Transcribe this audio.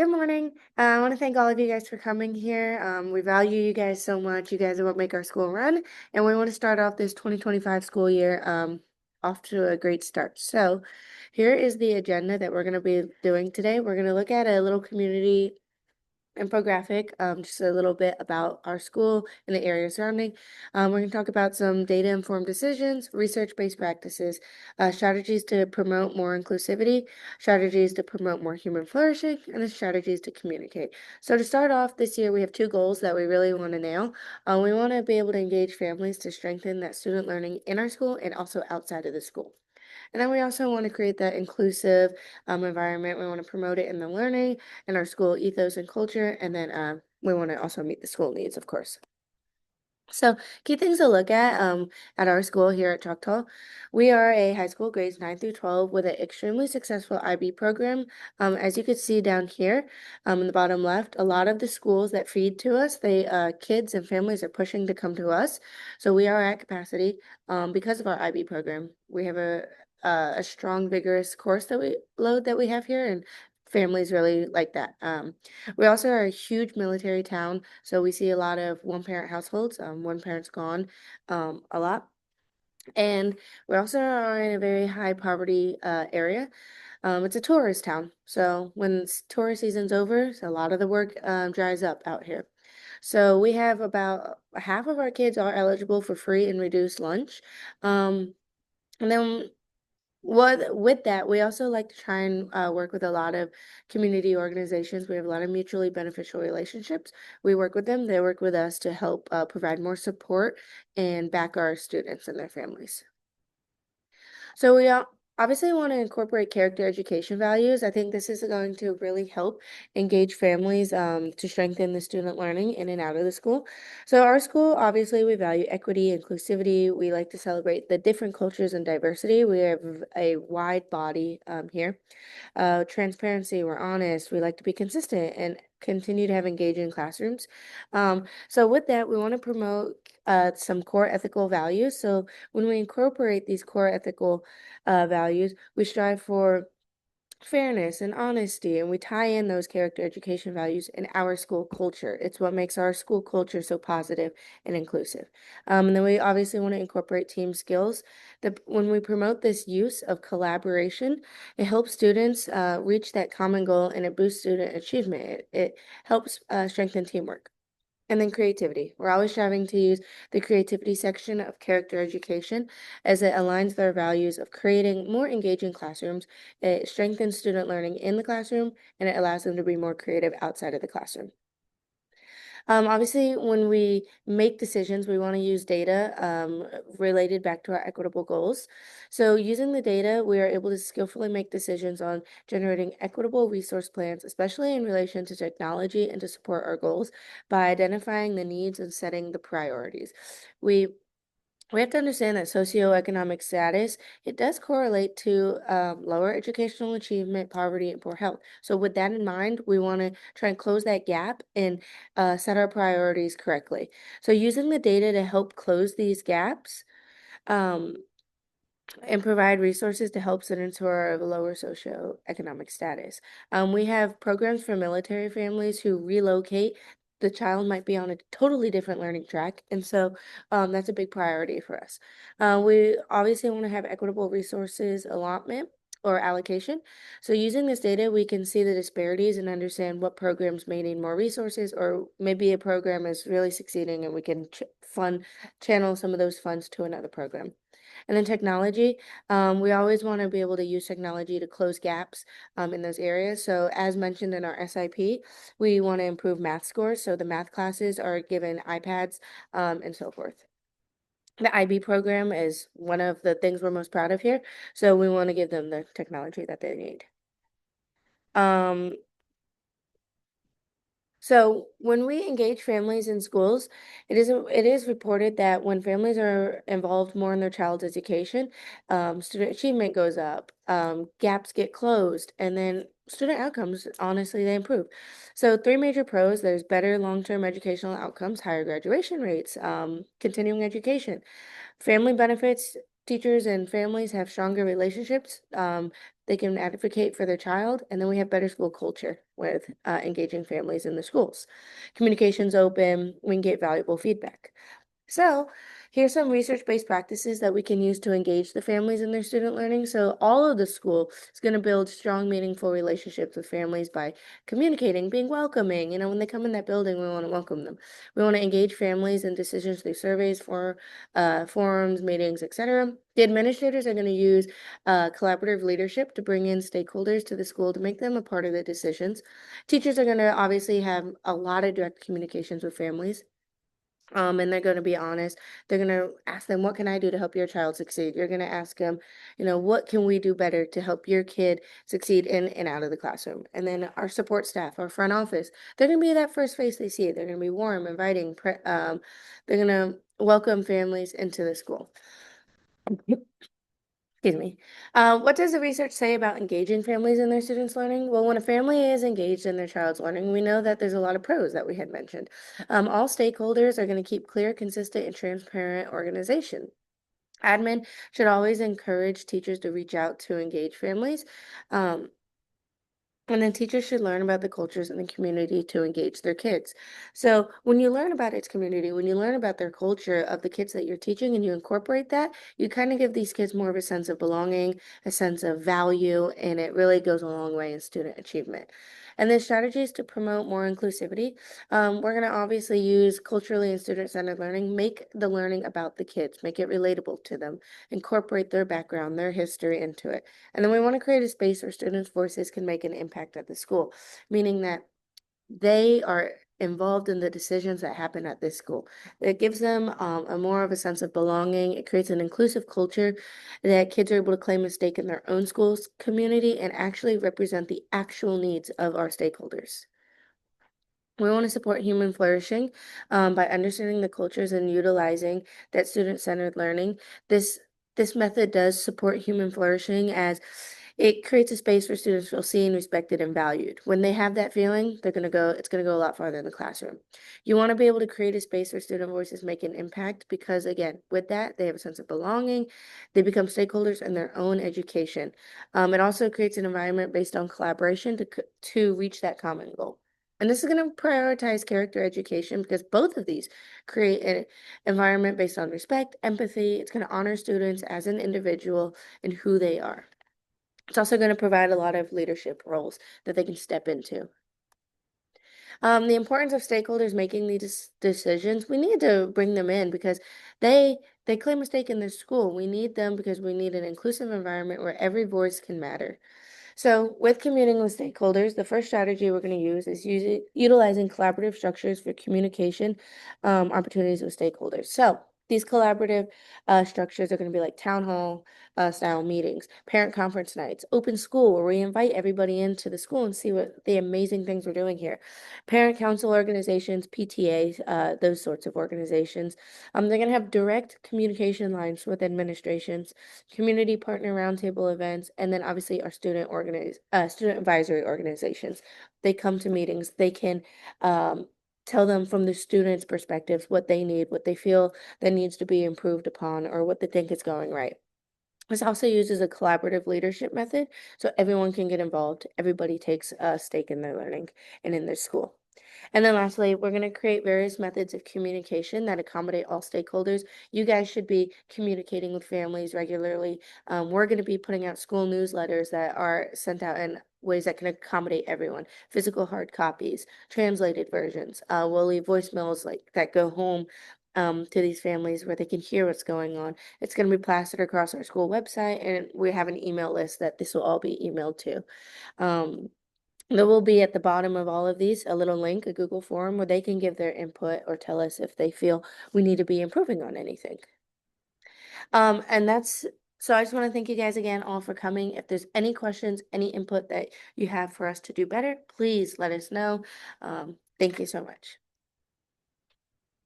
Good morning. I want to thank all of you guys for coming here. We value you guys so much. You guys are what make our school run, and we want to start off this 2025 school year off to a great start. So, here is the agenda that we're going to be doing today. We're going to look at a little community infographic, just a little bit about our school and the area surrounding. We're going to talk about some data-informed decisions, research-based practices, strategies to promote more inclusivity, strategies to promote more human flourishing, and the strategies to communicate. So to start off this year, we have two goals that we really want to nail. We want to be able to engage families to strengthen that student learning in our school and also outside of the school. And then we also want to create that inclusive environment. We want to promote it in the learning and our school ethos and culture. And then we want to also meet the school needs, of course. So, key things to look at our school here at Choctaw. We are a high school grades 9 through 12 with an extremely successful IB program. As you can see down here in the bottom left, a lot of the schools that feed to us, kids and families are pushing to come to us. So we are at capacity because of our IB program. We have a strong, vigorous course that we have here, and families really like that. We also are a huge military town, so we see a lot of one-parent households. One parent's gone a lot. And we also are in a very high poverty area. It's a tourist town, so when tourist season's over, so a lot of the work dries up out here. So we have about half of our kids are eligible for free and reduced lunch. And then with that, we also like to try and work with a lot of community organizations. We have a lot of mutually beneficial relationships. We work with them, they work with us to help provide more support and back our students and their families. So we obviously want to incorporate character education values. I think this is going to really help engage families to strengthen the student learning in and out of the school. So our school, obviously, we value equity, inclusivity. We like to celebrate the different cultures and diversity. We have a wide body here. Transparency, we're honest. We like to be consistent and continue to have engaging classrooms. So with that, we want to promote some core ethical values. So when we incorporate these core ethical values, we strive for fairness and honesty, and we tie in those character education values in our school culture. It's what makes our school culture so positive and inclusive. And then we obviously want to incorporate team skills. When we promote this use of collaboration, it helps students reach that common goal, and it boosts student achievement. It helps strengthen teamwork. And then creativity. We're always striving to use the creativity section of character education as it aligns their values of creating more engaging classrooms. It strengthens student learning in the classroom, and it allows them to be more creative outside of the classroom. Obviously, when we make decisions, we want to use data related back to our equitable goals. So using the data, we are able to skillfully make decisions on generating equitable resource plans, especially in relation to technology and to support our goals by identifying the needs and setting the priorities. We we have to understand that socioeconomic status, it does correlate to lower educational achievement, poverty, and poor health. So with that in mind, we want to try and close that gap and set our priorities correctly. So using the data to help close these gaps, um, and provide resources to help students who are of a lower socioeconomic status. We have programs for military families who relocate. The child might be on a totally different learning track, and so that's a big priority for us. We obviously want to have equitable resources allotment or allocation. So using this data, we can see the disparities and understand what programs may need more resources, or maybe a program is really succeeding and we can channel some of those funds to another program. And then technology, we always want to be able to use technology to close gaps in those areas. So as mentioned in our SIP, we want to improve math scores. So the math classes are given iPads and so forth. The IB program is one of the things we're most proud of here. So we want to give them the technology that they need. So when we engage families in schools, it is reported that when families are involved more in their child's education, student achievement goes up, gaps get closed, and then student outcomes, honestly, they improve. So three major pros, there's better long-term educational outcomes, higher graduation rates, continuing education. Family benefits, teachers and families have stronger relationships. They can advocate for their child, and then we have better school culture with engaging families in the schools. Communication's open, we can get valuable feedback. So, here's some research-based practices that we can use to engage the families in their student learning. So, all of the school is going to build strong, meaningful relationships with families by communicating, being welcoming. When they come in that building, we want to welcome them. We want to engage families in decisions through surveys, forums, meetings, etc. The administrators are going to use collaborative leadership to bring in stakeholders to the school to make them a part of the decisions. Teachers are going to obviously have a lot of direct communications with families. And they're going to be honest. They're going to ask them, what can I do to help your child succeed? You're going to ask them, what can we do better to help your kid succeed in and out of the classroom? And then our support staff, our front office, they're going to be that first face they see. They're going to be warm, inviting. They're going to welcome families into the school. Excuse me. What does the research say about engaging families in their students' learning? Well, when a family is engaged in their child's learning, we know that there's a lot of pros that we had mentioned. All stakeholders are going to keep clear, consistent, and transparent organization. Admin should always encourage teachers to reach out to engage families. Um, and then teachers should learn about the cultures in the community to engage their kids. So when you learn about its community, when you learn about their culture of the kids that you're teaching and you incorporate that, you kind of give these kids more of a sense of belonging, a sense of value, and it really goes a long way in student achievement. And then strategies to promote more inclusivity. We're going to obviously use culturally and student-centered learning, make the learning about the kids, make it relatable to them, incorporate their background, their history into it. And then we want to create a space where students' voices can make an impact at the school, meaning that they are involved in the decisions that happen at this school. It gives them a more of a sense of belonging. It creates an inclusive culture that kids are able to claim a stake in their own school's community and actually represent the actual needs of our stakeholders. We want to support human flourishing by understanding the cultures and utilizing that student-centered learning. This method does support human flourishing as it creates a space where students feel seen, respected, and valued. When they have that feeling, it's gonna go a lot farther in the classroom. You want to be able to create a space where student voices make an impact because again, with that, they have a sense of belonging, they become stakeholders in their own education. It also creates an environment based on collaboration to reach that common goal. And this is going to prioritize character education because both of these create an environment based on respect, empathy. It's going to honor students as an individual and who they are. It's also going to provide a lot of leadership roles that they can step into. The importance of stakeholders making these decisions, we need to bring them in because they claim a stake in this school. We need them because we need an inclusive environment where every voice can matter. So, with communing with stakeholders, the first strategy we're going to use is utilizing collaborative structures for communication opportunities with stakeholders. So, these collaborative structures are going to be like town hall style meetings, parent conference nights, open school, where we invite everybody into the school and see what the amazing things we're doing here. Parent council organizations, PTAs, those sorts of organizations. They're going to have direct communication lines with administrations, community partner roundtable events, and then obviously our student advisory organizations. They come to meetings. They can tell them from the students' perspectives what they need, what they feel that needs to be improved upon, or what they think is going right. This also uses a collaborative leadership method, so everyone can get involved. Everybody takes a stake in their learning and in their school. And then lastly, we're going to create various methods of communication that accommodate all stakeholders. You guys should be communicating with families regularly. We're going to be putting out school newsletters that are sent out in ways that can accommodate everyone. Physical hard copies, translated versions. We'll leave voicemails like that go home to these families where they can hear what's going on. It's going to be plastered across our school website, and we have an email list that this will all be emailed to. There will be at the bottom of all of these a little link, a Google form where they can give their input or tell us if they feel we need to be improving on anything. And that's so I just want to thank you guys again all for coming. If there's any questions, any input that you have for us to do better, please let us know. Thank you so much.